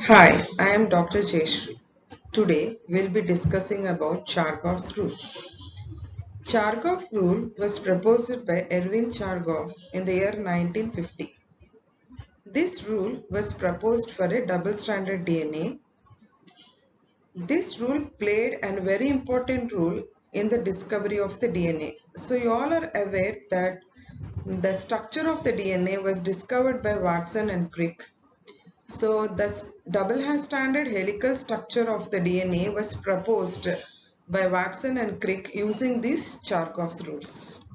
Hi, I am Dr. Jayashree. Today we'll be discussing about Chargaff's rule. Chargaff rule was proposed by Erwin Chargaff in the year 1950. This rule was proposed for a double-stranded DNA. This rule played a very important role in the discovery of the DNA. So you all are aware that the structure of the DNA was discovered by Watson and Crick. So the double stranded helical structure of the DNA was proposed by Watson and Crick using these Chargaff's rules.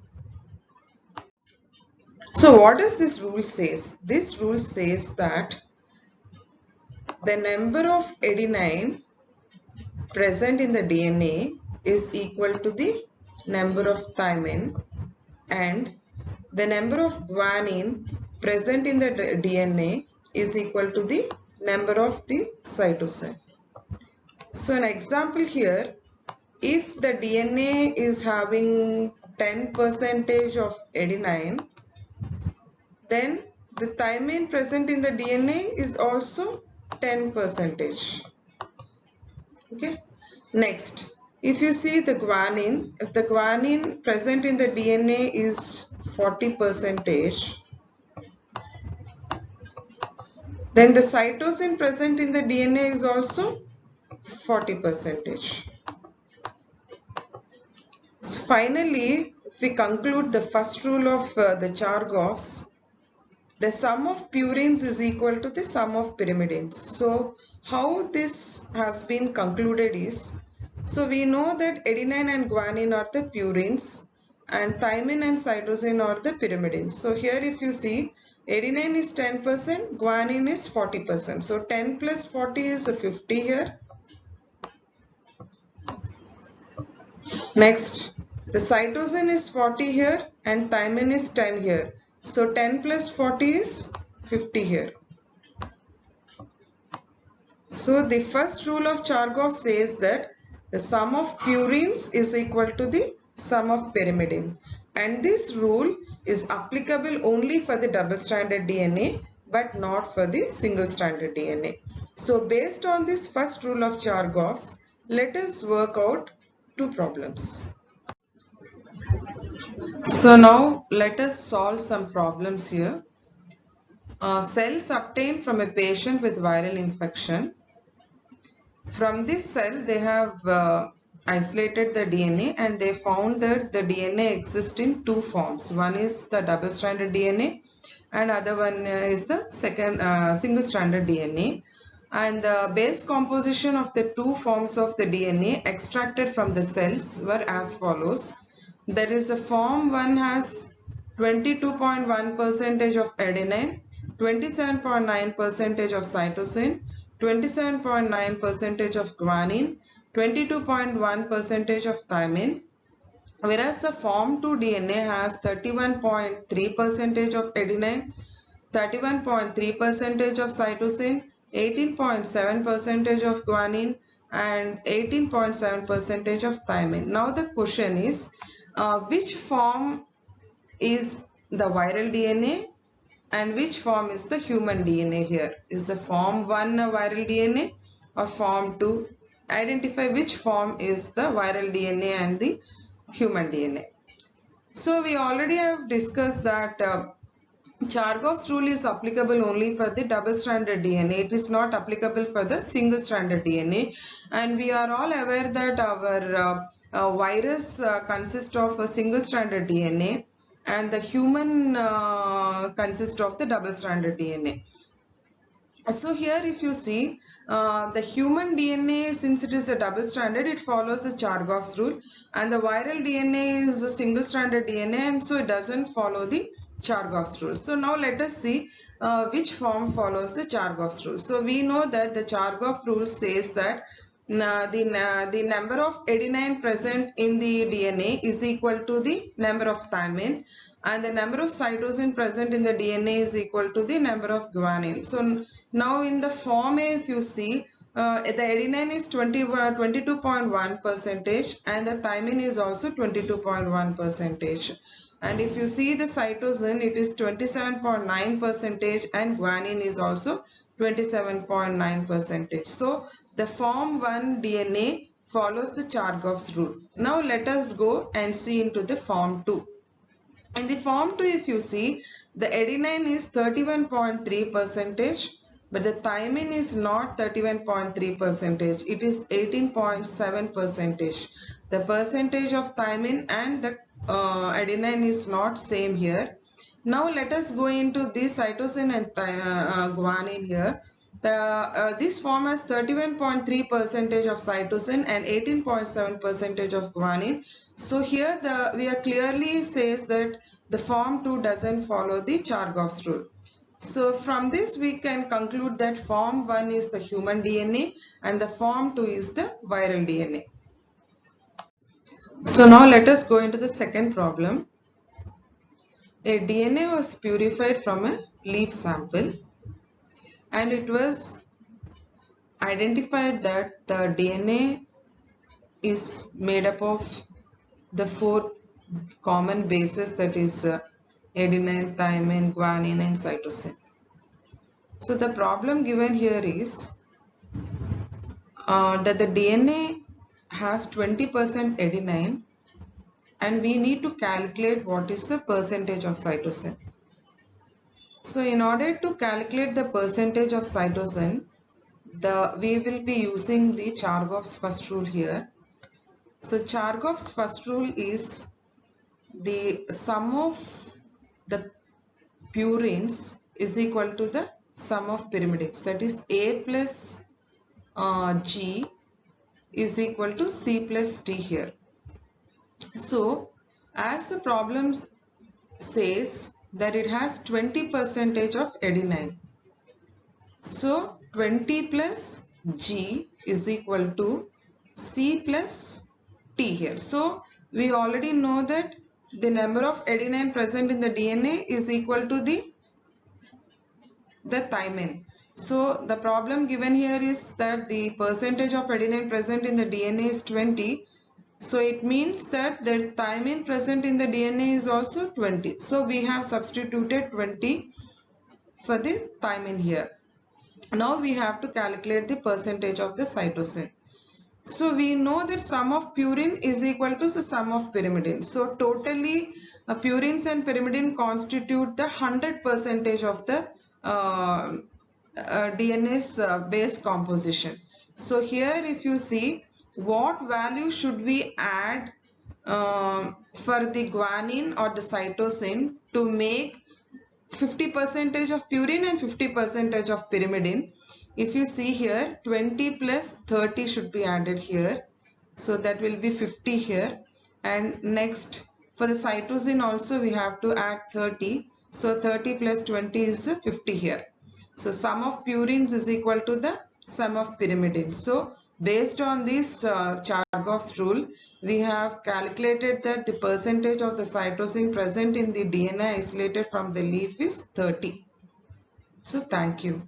So what does this rule says? This rule says that the number of adenine present in the DNA is equal to the number of thymine, and the number of guanine present in the DNA is equal to the number of the cytosine. So an example here, if the DNA is having 10% of adenine, then the thymine present in the DNA is also 10%. Okay. Next, if you see the guanine, if the guanine present in the DNA is 40%, then the cytosine present in the DNA is also 40%. So finally, if we conclude the first rule of the Chargaff's, the sum of purines is equal to the sum of pyrimidines. So how this has been concluded is, so we know that adenine and guanine are the purines and thymine and cytosine are the pyrimidines. So here if you see, adenine is 10%, guanine is 40%. So 10 plus 40 is 50 here. Next, the cytosine is 40 here and thymine is 10 here. So 10 plus 40 is 50 here. So the first rule of Chargaff says that the sum of purines is equal to the sum of pyrimidine. And this rule is applicable only for the double-stranded DNA but not for the single-stranded DNA. So based on this first rule of Chargaff's, let us work out two problems. So now let us solve some problems here. Cells obtained from a patient with viral infection. From this cell they have isolated the DNA and they found that the DNA exists in two forms. One is the double-stranded DNA and other one is the second single-stranded DNA. And the base composition of the two forms of the DNA extracted from the cells were as follows. There is a form one has 22.1% of adenine, 27.9% of cytosine, 27.9% of guanine, 22.1% of thymine, whereas the form 2 DNA has 31.3% of adenine, 31.3% of cytosine, 18.7% of guanine and 18.7% of thymine. Now the question is, which form is the viral DNA and which form is the human DNA here? Is the form 1 a viral DNA or form 2? Identify which form is the viral DNA and the human DNA. So we already have discussed that Chargaff's rule is applicable only for the double-stranded DNA. It is not applicable for the single-stranded DNA. And we are all aware that our virus consists of a single-stranded DNA and the human consists of the double-stranded DNA. So here if you see the human DNA, since it is a double-stranded, it follows the Chargaff's rule, and the viral DNA is a single-stranded DNA and so it doesn't follow the Chargaff's rule. So now let us see which form follows the Chargaff's rule. So we know that the Chargaff rule says that the number of adenine present in the DNA is equal to the number of thymine and the number of cytosine present in the DNA is equal to the number of guanine. So now in the form A, if you see, the adenine is 22.1% and the thymine is also 22.1%. And if you see the cytosine, it is 27.9% and guanine is also 27.9%. So the form 1 DNA follows the Chargaff's rule. Now let us go and see into the form 2. In the form 2, if you see, the adenine is 31.3 percentage, but the thymine is not 31.3 percentage. It is 18.7 percentage. The percentage of thymine and the adenine is not same here. Now let us go into this cytosine and guanine here. This form has 31.3 percentage of cytosine and 18.7 percentage of guanine. So here we are clearly says that the form 2 doesn't follow the Chargaff's rule. So from this we can conclude that form 1 is the human DNA and the form 2 is the viral DNA. So now let us go into the second problem. A DNA was purified from a leaf sample and it was identified that the DNA is made up of the 4 common bases, that is adenine, thymine, guanine and cytosine. So the problem given here is that the DNA has 20% adenine and we need to calculate what is the percentage of cytosine. So in order to calculate the percentage of cytosine, we will be using the Chargaff's first rule here. So Chargaff's first rule is the sum of the purines is equal to the sum of pyrimidines, that is A plus G is equal to C plus T here. So as the problem says that it has 20% of adenine, so 20 plus G is equal to C plus T here. So we already know that the number of adenine present in the DNA is equal to the thymine. So the problem given here is that the percentage of adenine present in the DNA is 20. So it means that the thymine present in the DNA is also 20. So we have substituted 20 for the thymine here. Now we have to calculate the percentage of the cytosine. So we know that sum of purine is equal to the sum of pyrimidine. So totally purines and pyrimidine constitute the 100% of the DNA's base composition. So here if you see, what value should we add for the guanine or the cytosine to make 50% of purine and 50% of pyrimidine. If you see here, 20 plus 30 should be added here. So that will be 50 here. And next for the cytosine also we have to add 30. So 30 plus 20 is 50 here. So sum of purines is equal to the sum of pyrimidines. So based on this Chargaff's rule, we have calculated that the percentage of the cytosine present in the DNA isolated from the leaf is 30. So thank you.